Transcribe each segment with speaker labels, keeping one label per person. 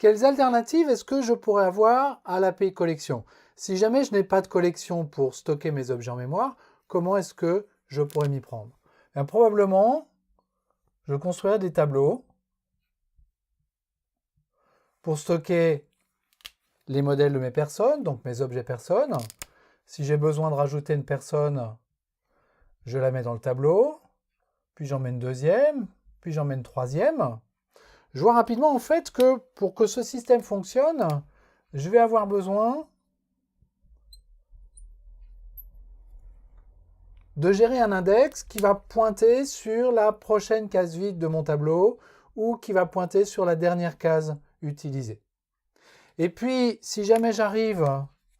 Speaker 1: quelles alternatives est-ce que je pourrais avoir à l'API collection? Si jamais je n'ai pas de collection pour stocker mes objets en mémoire, comment est-ce que je pourrais m'y prendre? Bien, probablement, je construirai des tableaux pour stocker les modèles de mes personnes, donc mes objets personnes. Si j'ai besoin de rajouter une personne, je la mets dans le tableau, puis j'en mets une deuxième, puis j'en mets une troisième. Je vois rapidement en fait que pour que ce système fonctionne, je vais avoir besoin de gérer un index qui va pointer sur la prochaine case vide de mon tableau ou qui va pointer sur la dernière case utilisée. Et puis, si jamais j'arrive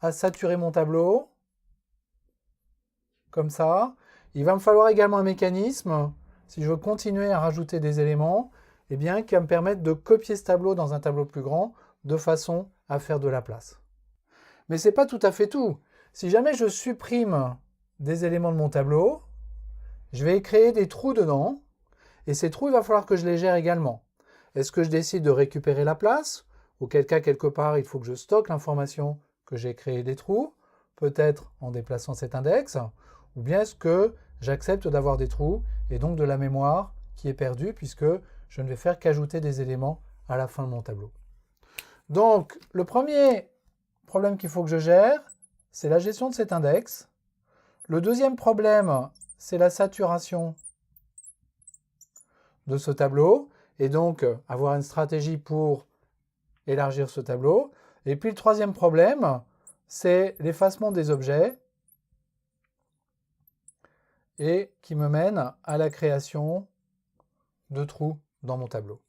Speaker 1: à saturer mon tableau, comme ça, il va me falloir également un mécanisme, si je veux continuer à rajouter des éléments, eh bien, qui va me permettre de copier ce tableau dans un tableau plus grand, de façon à faire de la place. Mais ce n'est pas tout à fait tout. Si jamais je supprime des éléments de mon tableau, je vais créer des trous dedans, et ces trous, il va falloir que je les gère également. Est-ce que je décide de récupérer la place? Auquel cas, quelque part, il faut que je stocke l'information que j'ai créé des trous, peut-être en déplaçant cet index, ou bien est-ce que j'accepte d'avoir des trous et donc de la mémoire qui est perdue puisque je ne vais faire qu'ajouter des éléments à la fin de mon tableau. Donc, le premier problème qu'il faut que je gère, c'est la gestion de cet index. Le deuxième problème, c'est la saturation de ce tableau et donc avoir une stratégie pour élargir ce tableau. Et puis le troisième problème, c'est l'effacement des objets et qui me mène à la création de trous dans mon tableau.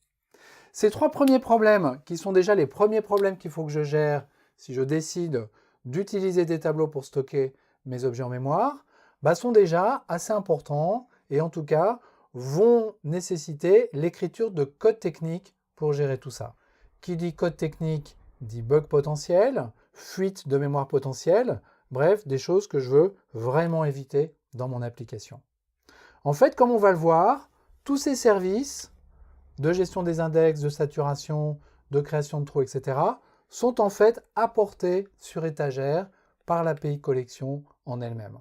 Speaker 1: Ces trois premiers problèmes, qui sont déjà les premiers problèmes qu'il faut que je gère si je décide d'utiliser des tableaux pour stocker mes objets en mémoire, sont déjà assez importants et en tout cas vont nécessiter l'écriture de code technique pour gérer tout ça. Qui dit code technique dit bug potentiel, fuite de mémoire potentielle, bref, des choses que je veux vraiment éviter dans mon application. En fait, comme on va le voir, tous ces services de gestion des index, de saturation, de création de trous, etc., sont en fait apportés sur étagère par l'API collection en elle-même.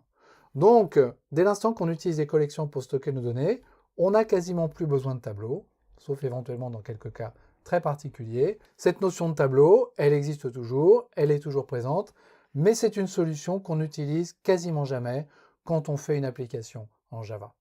Speaker 1: Donc, dès l'instant qu'on utilise les collections pour stocker nos données, on n'a quasiment plus besoin de tableau, sauf éventuellement dans quelques cas très particuliers. Cette notion de tableau, elle existe toujours, elle est toujours présente, mais c'est une solution qu'on n'utilise quasiment jamais quand on fait une application en Java.